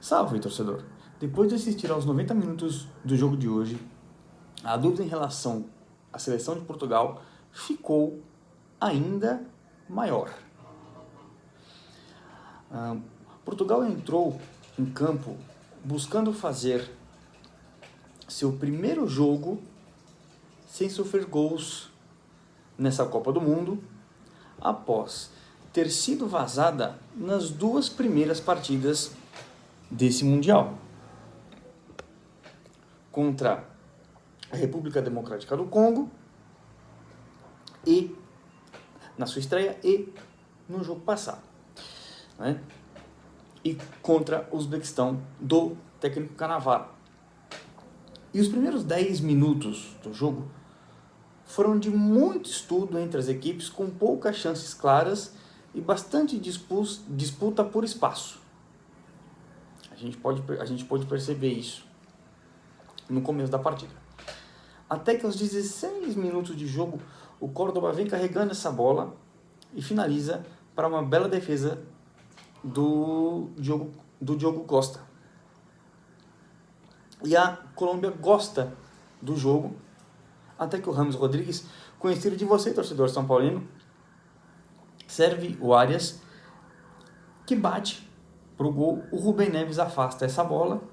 Salve, torcedor! Depois de assistir aos 90 minutos do jogo de hoje, a dúvida em relação à seleção de Portugal ficou ainda maior. Portugal entrou em campo buscando fazer seu primeiro jogo sem sofrer gols nessa Copa do Mundo, após ter sido vazada nas duas primeiras partidas desse Mundial, contra a República Democrática do Congo, e na sua estreia, e no jogo passado, né? E contra o Uzbequistão do técnico Cannavaro. E os primeiros 10 minutos do jogo foram de muito estudo entre as equipes, com poucas chances claras e bastante disputa por espaço. A gente pode perceber isso no começo da partida. Até que aos 16 minutos de jogo, o Córdoba vem carregando essa bola e finaliza para uma bela defesa do Diogo Costa. E a Colômbia gosta do jogo, até que o James Rodrigues, conhecido de você, torcedor são paulino, serve o Arias, que bate para o gol. O Rubem Neves afasta essa bola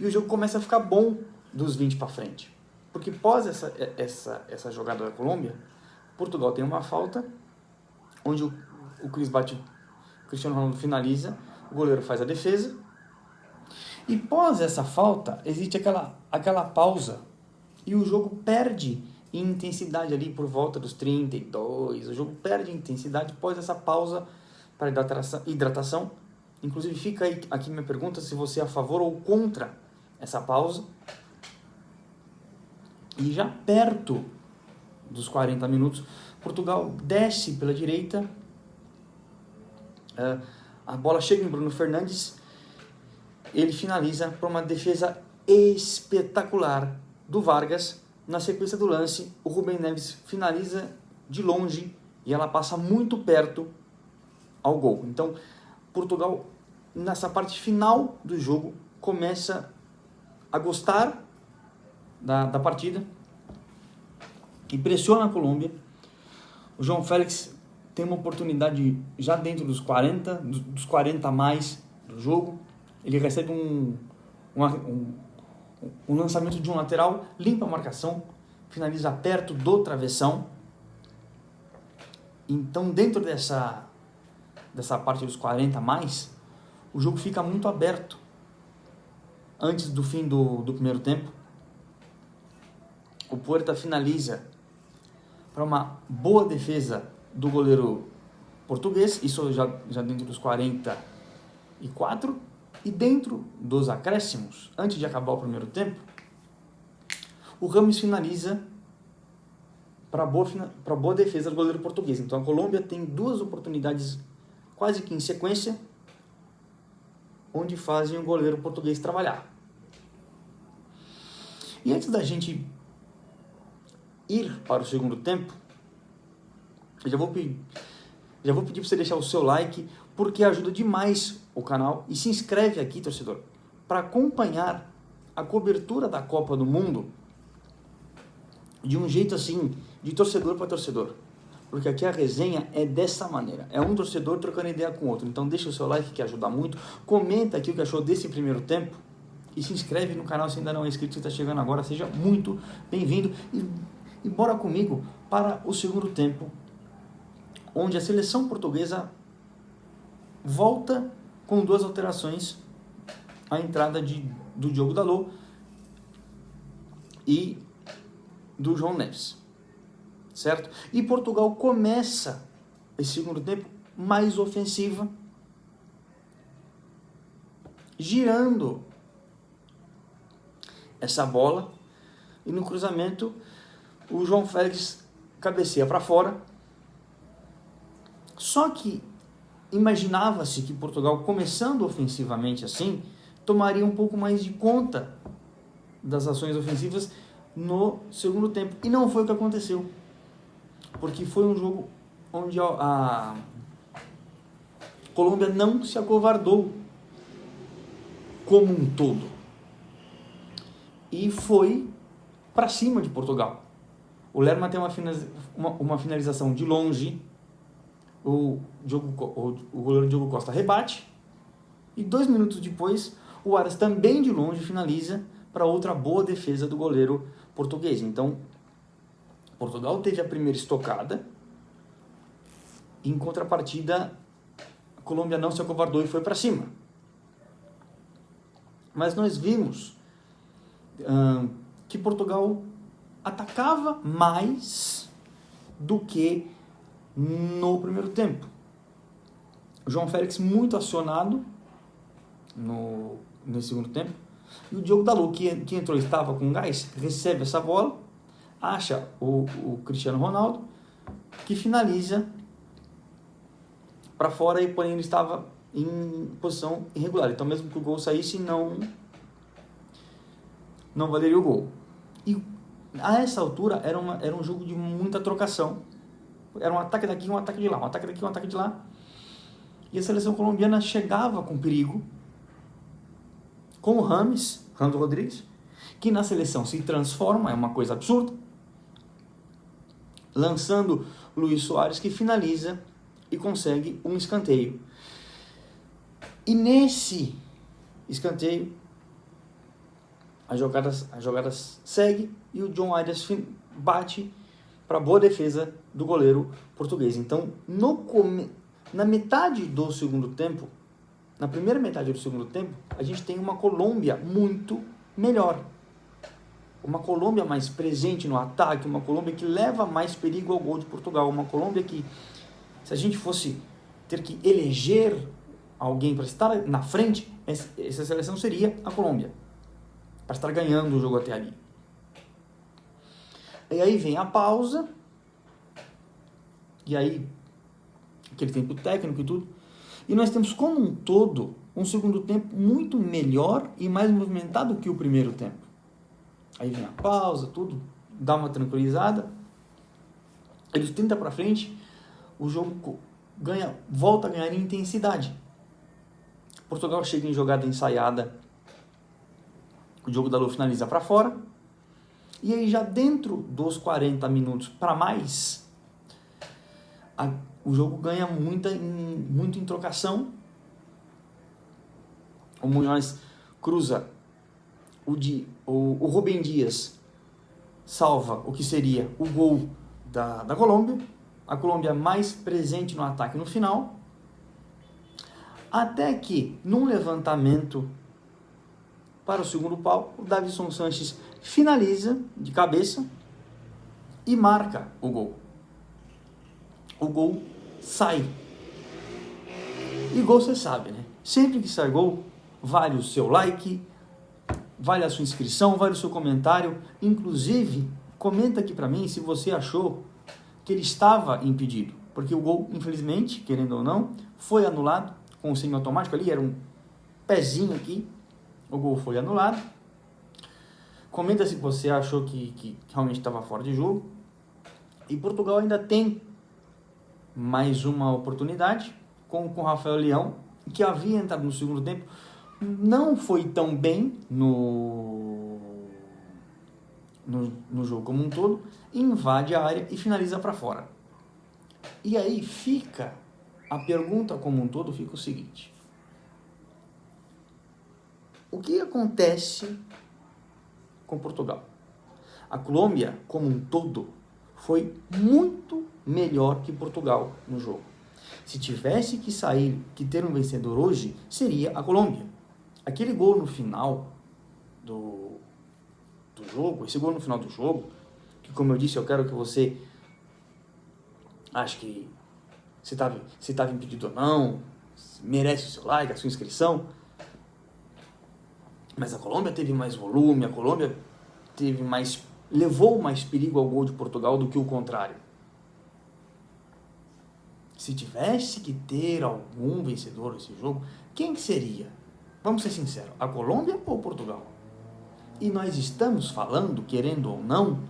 e o jogo começa a ficar bom dos 20 para frente. Porque pós essa jogada da Colômbia, Portugal tem uma falta, onde o Cris bate, o Cristiano Ronaldo finaliza, o goleiro faz a defesa. E pós essa falta, existe aquela pausa e o jogo perde em intensidade ali por volta dos 32. O jogo perde intensidade pós essa pausa para hidratação. Inclusive fica aqui minha pergunta se você é a favor ou contra essa pausa. E já perto dos 40 minutos, Portugal desce pela direita, a bola chega em Bruno Fernandes, ele finaliza para uma defesa espetacular do Vargas. Na sequência do lance, o Rubem Neves finaliza de longe e ela passa muito perto ao gol. Então, Portugal, nessa parte final do jogo, começa a gostar da partida e pressiona a Colômbia. O João Félix tem uma oportunidade já dentro dos 40 a mais do jogo. Ele recebe um lançamento de um lateral, limpa a marcação, finaliza perto do travessão. Então, dentro dessa parte dos 40 a mais, o jogo fica muito aberto. Antes do fim do primeiro tempo, o Puerta finaliza para uma boa defesa do goleiro português, isso já dentro dos 44, e dentro dos acréscimos, antes de acabar o primeiro tempo, o Rames finaliza para boa defesa do goleiro português. Então a Colômbia tem duas oportunidades quase que em sequência, onde fazem o goleiro português trabalhar. E antes da gente ir para o segundo tempo, eu já vou pedir para você deixar o seu like, porque ajuda demais o canal, e se inscreve aqui, torcedor, para acompanhar a cobertura da Copa do Mundo de um jeito assim, de torcedor para torcedor, porque aqui a resenha é dessa maneira, é um torcedor trocando ideia com o outro. Então deixa o seu like, que ajuda muito, comenta aqui o que achou desse primeiro tempo e se inscreve no canal se ainda não é inscrito. Se está chegando agora, seja muito bem-vindo e bora comigo para o segundo tempo, onde a seleção portuguesa volta com duas alterações: a entrada do Diogo Dalot e do João Neves, certo? E Portugal começa esse segundo tempo mais ofensiva, girando essa bola, e no cruzamento o João Félix cabeceia para fora. Só que imaginava-se que Portugal, começando ofensivamente assim, tomaria um pouco mais de conta das ações ofensivas no segundo tempo. E não foi o que aconteceu. Porque foi um jogo onde Colômbia não se acovardou como um todo e foi para cima de Portugal. O Lerma tem uma finalização de longe, o goleiro Diogo Costa rebate e 2 minutos depois o Aras também de longe finaliza para outra boa defesa do goleiro português. Então, Portugal teve a primeira estocada, em contrapartida, a Colômbia não se acovardou e foi para cima. Mas nós vimos que Portugal atacava mais do que no primeiro tempo. O João Félix muito acionado no segundo tempo. E o Diogo Dalot, que entrou e estava com gás, recebe essa bola, acha o Cristiano Ronaldo, que finaliza para fora, e porém ele estava em posição irregular. Então, mesmo que o gol saísse, não valeria o gol. E a essa altura era um jogo de muita trocação. Era um ataque daqui, um ataque de lá, um ataque daqui, um ataque de lá. E a seleção colombiana chegava com perigo, com o Rames Rodrigues, que na seleção se transforma, é uma coisa absurda, lançando Luis Soares, que finaliza e consegue um escanteio. E nesse escanteio, a jogada segue e o John Arias bate para boa defesa do goleiro português. Então, na metade do segundo tempo, na primeira metade do segundo tempo, a gente tem uma Colômbia muito melhor. Uma Colômbia mais presente no ataque, uma Colômbia que leva mais perigo ao gol de Portugal, uma Colômbia que, se a gente fosse ter que eleger alguém para estar na frente, essa seleção seria a Colômbia, para estar ganhando o jogo até ali. E aí vem a pausa, e aí aquele tempo técnico e tudo, e nós temos como um todo um segundo tempo muito melhor e mais movimentado que o primeiro tempo. Aí vem a pausa, tudo, dá uma tranquilizada, eles 30 para frente, o jogo volta a ganhar em intensidade. Portugal chega em jogada ensaiada, o Diogo Dalot finaliza para fora, e aí já dentro dos 40 minutos para mais, o jogo ganha muito em trocação. O Munhoz cruza, o Rubem Dias salva o que seria o gol da Colômbia, a Colômbia mais presente no ataque no final, até que num levantamento para o segundo pau, o Davinson Sánchez finaliza de cabeça e marca o gol. O gol sai. E gol você sabe, né? Sempre que sai gol, vale o seu like, vale a sua inscrição, vale o seu comentário. Inclusive, comenta aqui para mim se você achou que ele estava impedido. Porque o gol, infelizmente, querendo ou não, foi anulado com o semiautomático ali, era um pezinho aqui. O gol foi anulado. Comenta se você achou que realmente estava fora de jogo. E Portugal ainda tem mais uma oportunidade com o Rafael Leão, que havia entrado no segundo tempo. Não foi tão bem no jogo como um todo. Invade a área e finaliza para fora. E aí fica a pergunta como um todo, fica o seguinte: o que acontece com Portugal? A Colômbia, como um todo, foi muito melhor que Portugal no jogo. Se tivesse que ter um vencedor hoje, seria a Colômbia. Aquele gol no final do jogo, esse gol no final do jogo, que, como eu disse, eu quero que você ache que se estava impedido ou não, merece o seu like, a sua inscrição. Mas a Colômbia teve mais volume, a Colômbia levou mais perigo ao gol de Portugal do que o contrário. Se tivesse que ter algum vencedor nesse jogo, quem que seria? Vamos ser sinceros, a Colômbia ou Portugal? E nós estamos falando, querendo ou não,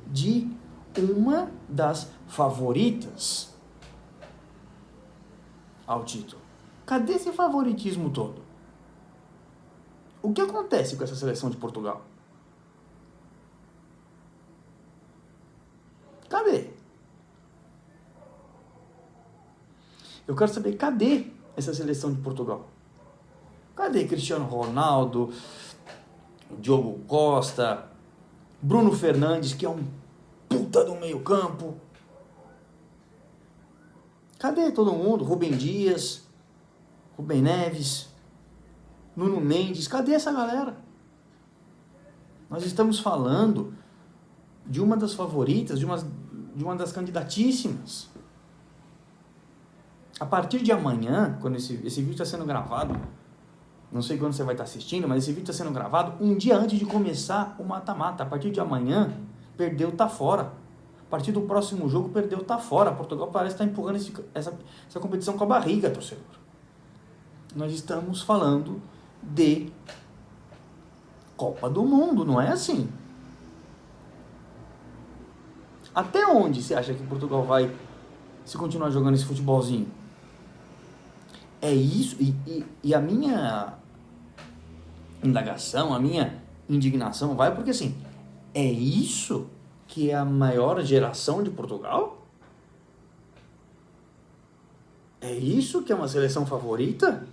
de uma das favoritas ao título. Cadê esse favoritismo todo? O que acontece com essa seleção de Portugal? Cadê? Eu quero saber, cadê essa seleção de Portugal? Cadê Cristiano Ronaldo, Diogo Costa, Bruno Fernandes, que é um puta do meio campo? Cadê todo mundo? Rubem Dias, Rubem Neves, Nuno Mendes, cadê essa galera? Nós estamos falando de uma das favoritas, de uma das candidatíssimas. A partir de amanhã, quando esse vídeo está sendo gravado, não sei quando você vai estar assistindo, mas esse vídeo está sendo gravado um dia antes de começar o mata-mata. A partir de amanhã, perdeu, tá fora. A partir do próximo jogo, perdeu, tá fora. Portugal parece estar empurrando essa competição com a barriga, torcedor. Nós estamos falando de Copa do Mundo, não é assim? Até onde você acha que Portugal vai se continuar jogando esse futebolzinho? É isso, e a minha indagação, a minha indignação vai porque assim, é isso que é a maior geração de Portugal? É isso que é uma seleção favorita?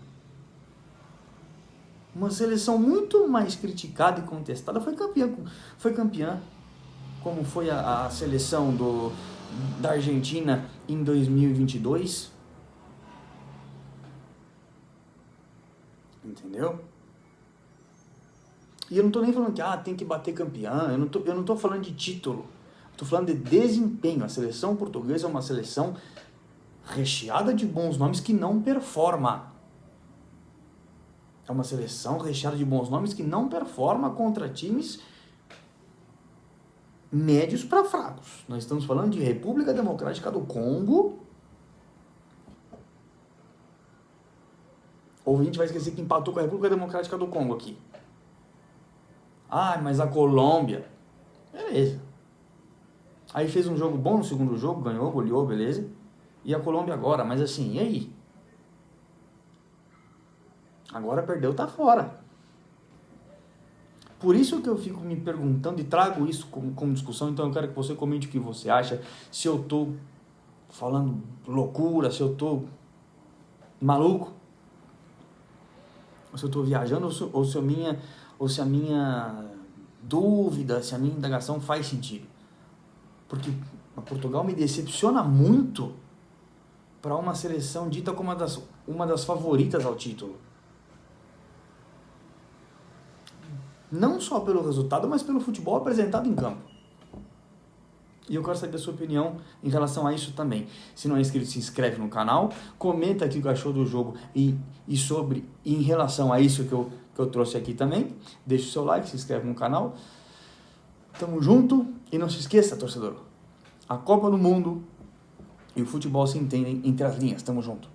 Uma seleção muito mais criticada e contestada foi campeã como foi a seleção da Argentina em 2022. Entendeu? E eu não tô nem falando que tem que bater campeão, eu não tô falando de título, eu tô falando de desempenho. A seleção portuguesa é uma seleção recheada de bons nomes que não performa. É uma seleção recheada de bons nomes que não performa contra times médios para fracos. Nós estamos falando de República Democrática do Congo. Ou a gente vai esquecer que empatou com a República Democrática do Congo aqui. Mas a Colômbia. Beleza. Aí fez um jogo bom no segundo jogo, ganhou, goleou, beleza. E a Colômbia agora, mas assim, e aí? Agora perdeu, tá fora. Por isso que eu fico me perguntando e trago isso como discussão. Então eu quero que você comente o que você acha. Se eu tô falando loucura, se eu tô maluco, ou se eu estou viajando, ou se a minha dúvida, se a minha indagação faz sentido. Porque Portugal me decepciona muito para uma seleção dita como uma das favoritas ao título. Não só pelo resultado, mas pelo futebol apresentado em campo. E eu quero saber a sua opinião em relação a isso também. Se não é inscrito, se inscreve no canal, comenta aqui o que achou do jogo e em relação a isso que eu trouxe aqui também. Deixa o seu like, se inscreve no canal. Tamo junto e não se esqueça, torcedor. A Copa do Mundo e o futebol se entendem entre as linhas. Tamo junto.